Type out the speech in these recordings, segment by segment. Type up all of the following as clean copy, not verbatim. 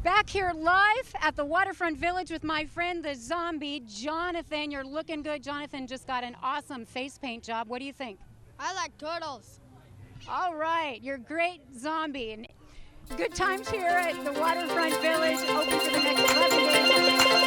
Back here live at the Waterfront Village with my friend the zombie, Jonathan. You're looking good. Jonathan just got an awesome face paint job. What do you think? I like turtles. All right, you're great zombie. And good times here at the Waterfront Village, open for the next 11 days.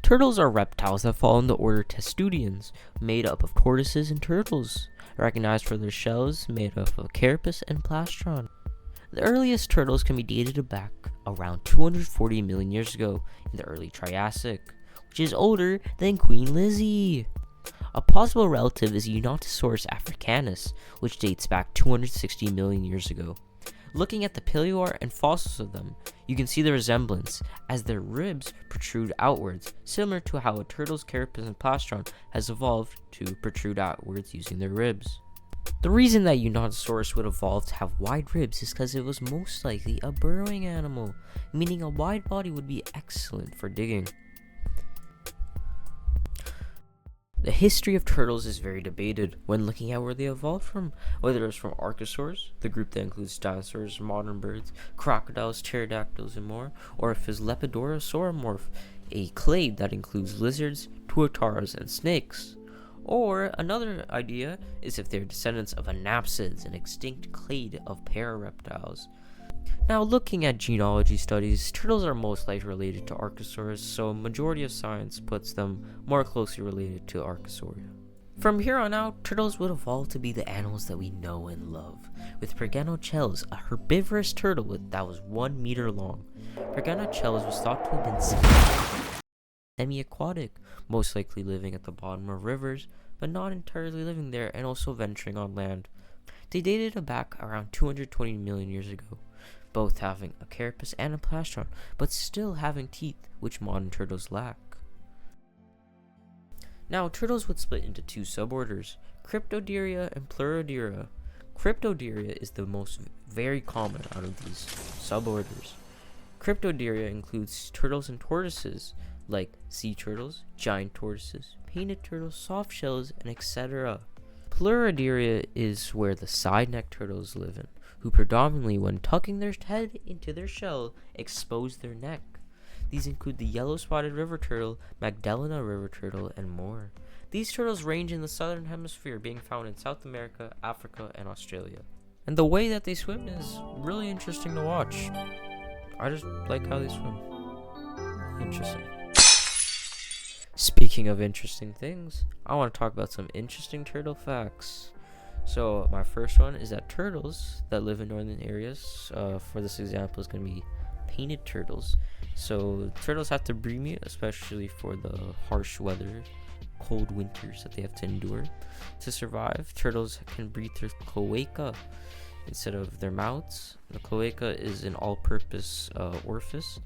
Turtles are reptiles that fall in the order Testudines, made up of tortoises and turtles, recognized for their shells made up of carapace and plastron. The earliest turtles can be dated back around 240 million years ago in the early Triassic, which is older than Queen Lizzie. A possible relative is Unontosaurus africanus, which dates back 260 million years ago. Looking at the paleoart and fossils of them, you can see the resemblance, as their ribs protrude outwards, similar to how a turtle's carapace and plastron has evolved to protrude outwards using their ribs. The reason that Unontosaurus would evolve to have wide ribs is because it was most likely a burrowing animal, meaning a wide body would be excellent for digging. The history of turtles is very debated when looking at where they evolved from, whether it's from archosaurs, the group that includes dinosaurs, modern birds, crocodiles, pterodactyls, and more, or if it's Lepidorosauromorph, a clade that includes lizards, tuataras, and snakes. Or another idea is if they're descendants of anapsids, an extinct clade of parareptiles. Now, looking at genealogy studies, turtles are most likely related to archosaurs, so a majority of science puts them more closely related to Archosauria. From here on out, turtles would evolve to be the animals that we know and love, with Perganochelys, a herbivorous turtle that was 1 meter long. Perganochelys was thought to have been semi-aquatic, most likely living at the bottom of rivers, but not entirely living there and also venturing on land. They dated back around 220 million years ago, both having a carapace and a plastron, but still having teeth, which modern turtles lack. Now, turtles would split into two suborders, Cryptoderia and Pleuroderia. Cryptoderia is the most very common out of these suborders. Cryptoderia includes turtles and tortoises, like sea turtles, giant tortoises, painted turtles, soft shells, and etc. Pleuroderia is where the side-neck turtles live in, who predominantly, when tucking their head into their shell, expose their neck. These include the yellow-spotted river turtle, Magdalena river turtle, and more. These turtles range in the southern hemisphere, being found in South America, Africa, and Australia. And the way that they swim is really interesting to watch. I just like how they swim. Interesting. Speaking of interesting things, I want to talk about some interesting turtle facts. So my first one is that turtles that live in northern areas, for this example, is going to be painted turtles. So turtles have to breathe, especially for the harsh weather, cold winters that they have to endure. To survive, turtles can breathe through cloaca instead of their mouths. The cloaca is an all-purpose orifice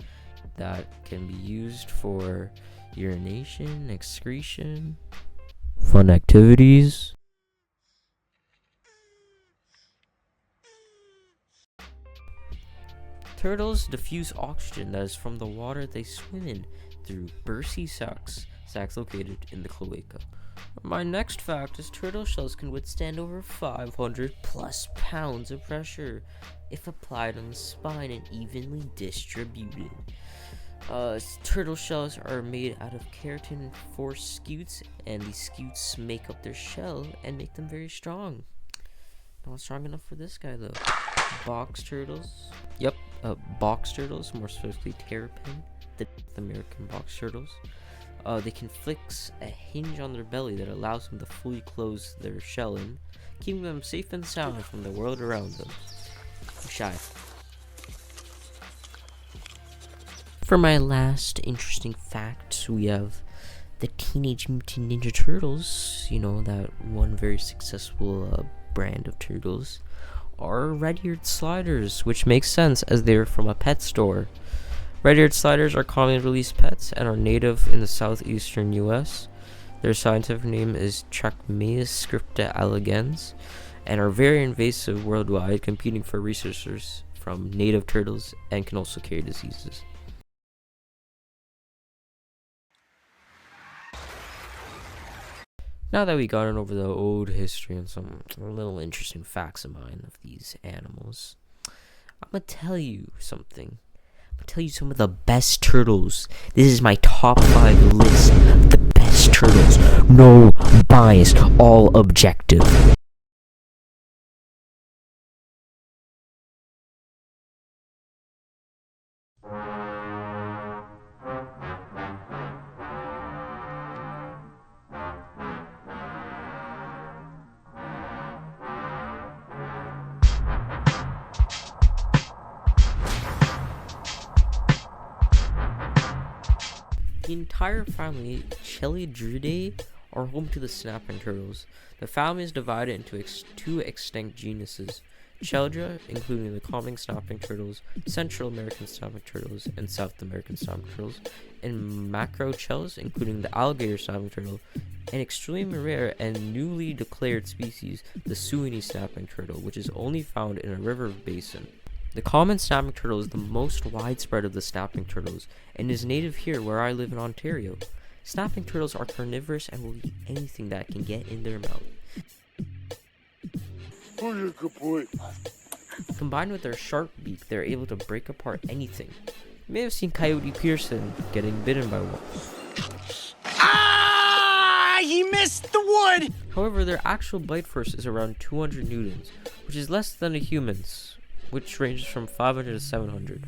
that can be used for urination, excretion, fun activities. Turtles diffuse oxygen that is from the water they swim in through bursy sacs located in the cloaca. My next fact is turtle shells can withstand over 500 plus pounds of pressure if applied on the spine and evenly distributed. Turtle shells are made out of keratin and 4 scutes, and these scutes make up their shell and make them very strong. Not strong enough for this guy though. Box turtles. Yep, box turtles, more specifically terrapin, the American box turtles. They can fix a hinge on their belly that allows them to fully close their shell in, keeping them safe and sound from the world around them. Shy. For my last interesting fact, we have the Teenage Mutant Ninja Turtles, that one very successful brand of turtles are red-eared sliders, which makes sense as they're from a pet store. Red-eared sliders are commonly released pets and are native in the southeastern U.S. Their scientific name is Trachmaeus scripta elegans and are very invasive worldwide, competing for researchers from native turtles and can also carry diseases. Now that we gone over the old history and some little interesting facts of mine of these animals, I'm gonna tell you something. I'm gonna tell you some of the best turtles. This is my top 5 list of the best turtles. No bias, all objective. The entire family, Chelydridae, are home to the snapping turtles. The family is divided into 2 extinct genuses: Chelydra, including the common snapping turtles, Central American snapping turtles, and South American snapping turtles, and Macrochelys, including the alligator snapping turtle, an extremely rare and newly declared species, the Suini snapping turtle, which is only found in a river basin. The common snapping turtle is the most widespread of the snapping turtles and is native here where I live in Ontario. Snapping turtles are carnivorous and will eat anything that can get in their mouth. Combined with their sharp beak, they're able to break apart anything. You may have seen Coyote Pearson getting bitten by one. Ah! He missed the wood! However, their actual bite force is around 200 newtons, which is less than a human's, which ranges from 500 to 700,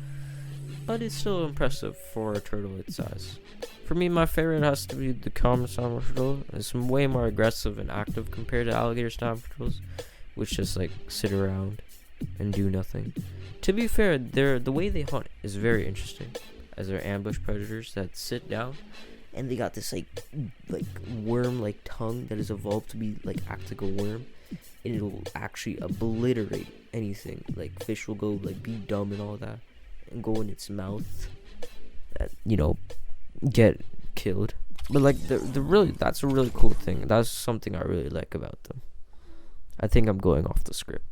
but it's still impressive for a turtle its size. For me, my favorite has to be the common snapping turtle. It's way more aggressive and active compared to alligator snapping turtles, which just like sit around and do nothing. To be fair, the way they hunt is very interesting, as they're ambush predators that sit down, and they got this like worm-like tongue that has evolved to be act like a worm, and it'll actually obliterate anything. Like fish will go be dumb and all that, and go in its mouth, get killed. But that's a really cool thing. That's something I really like about them. I think I'm going off the script.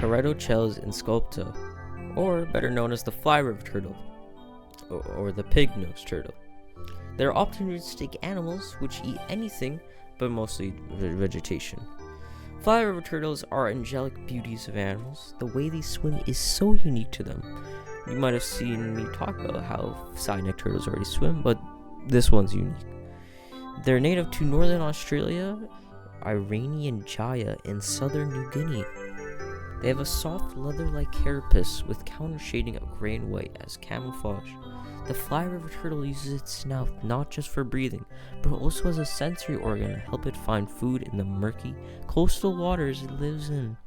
Paretochelys insculpta, or better known as the fly river turtle, or the pig-nosed turtle. They're opportunistic animals which eat anything, but mostly vegetation. Fly river turtles are angelic beauties of animals. The way they swim is so unique to them. You might have seen me talk about how side-neck turtles already swim, but this one's unique. They're native to northern Australia, Iranian Jaya, and southern New Guinea. They have a soft leather-like carapace with counter-shading of gray and white as camouflage. The fly river turtle uses its snout not just for breathing, but also as a sensory organ to help it find food in the murky, coastal waters it lives in.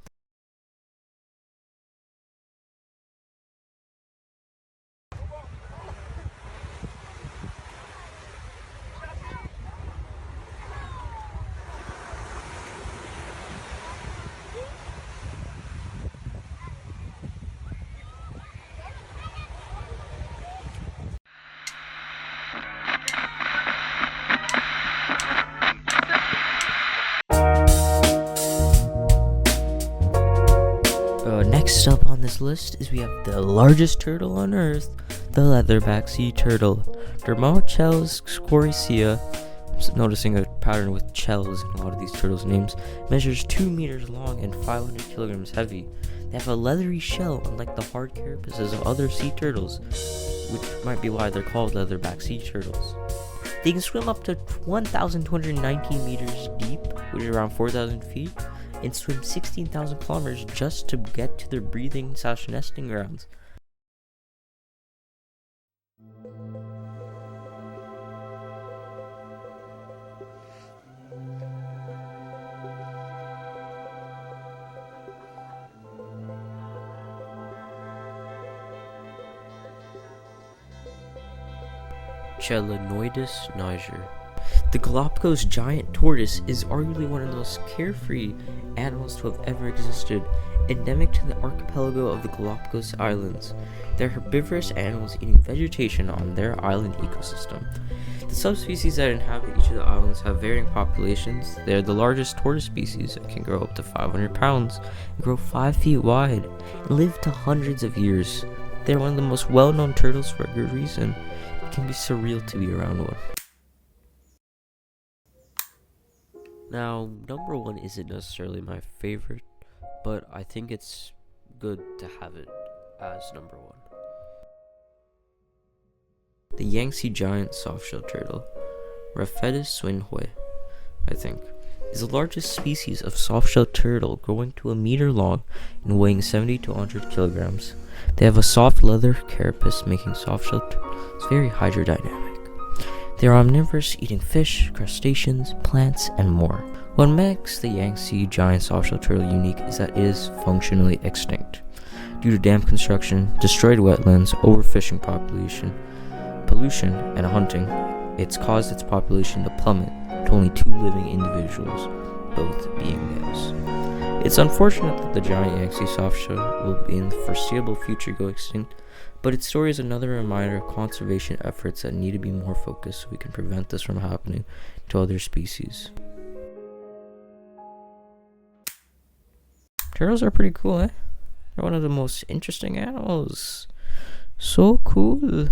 Next up on this list is we have the largest turtle on Earth, the leatherback sea turtle, Dermochelys scorycea. I'm noticing a pattern with shells in a lot of these turtles' names. Measures 2 meters long and 500 kilograms heavy. They have a leathery shell, unlike the hard carapaces of other sea turtles, which might be why they're called leatherback sea turtles. They can swim up to 1,219 meters deep, which is around 4,000 feet, and swim 16,000 kilometers just to get to their breeding/nesting grounds. Chelanoidus niger. The Galapagos giant tortoise is arguably one of the most carefree animals to have ever existed, endemic to the archipelago of the Galapagos Islands. They're herbivorous animals eating vegetation on their island ecosystem. The subspecies that inhabit each of the islands have varying populations. They are the largest tortoise species that can grow up to 500 pounds, and grow 5 feet wide, and live to hundreds of years. They're one of the most well-known turtles for a good reason. It can be surreal to be around one. Now, number 1 isn't necessarily my favorite, but I think it's good to have it as number 1. The Yangtze giant softshell turtle, Raphetis swinhui, I think, is the largest species of softshell turtle, growing to a meter long and weighing 70 to 100 kilograms. They have a soft leather carapace, making softshell turtles very hydrodynamic. They are omnivorous, eating fish, crustaceans, plants, and more. What makes the Yangtze giant softshell turtle unique is that it is functionally extinct. Due to dam construction, destroyed wetlands, overfishing pollution, and hunting, it's caused its population to plummet to only 2 living individuals, both being males. It's unfortunate that the giant Yangtze softshell will in the foreseeable future go extinct, but its story is another reminder of conservation efforts that need to be more focused so we can prevent this from happening to other species. Turtles are pretty cool, eh? They're one of the most interesting animals. So cool.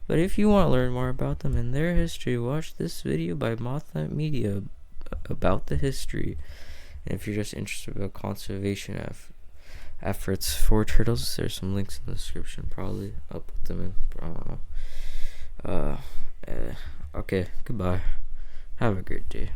But if you want to learn more about them and their history, watch this video by Mothland Media about the history. And if you're just interested about conservation efforts for turtles, there's some links in the description. Probably I'll put them in. I don't know. Okay, goodbye. Have a great day.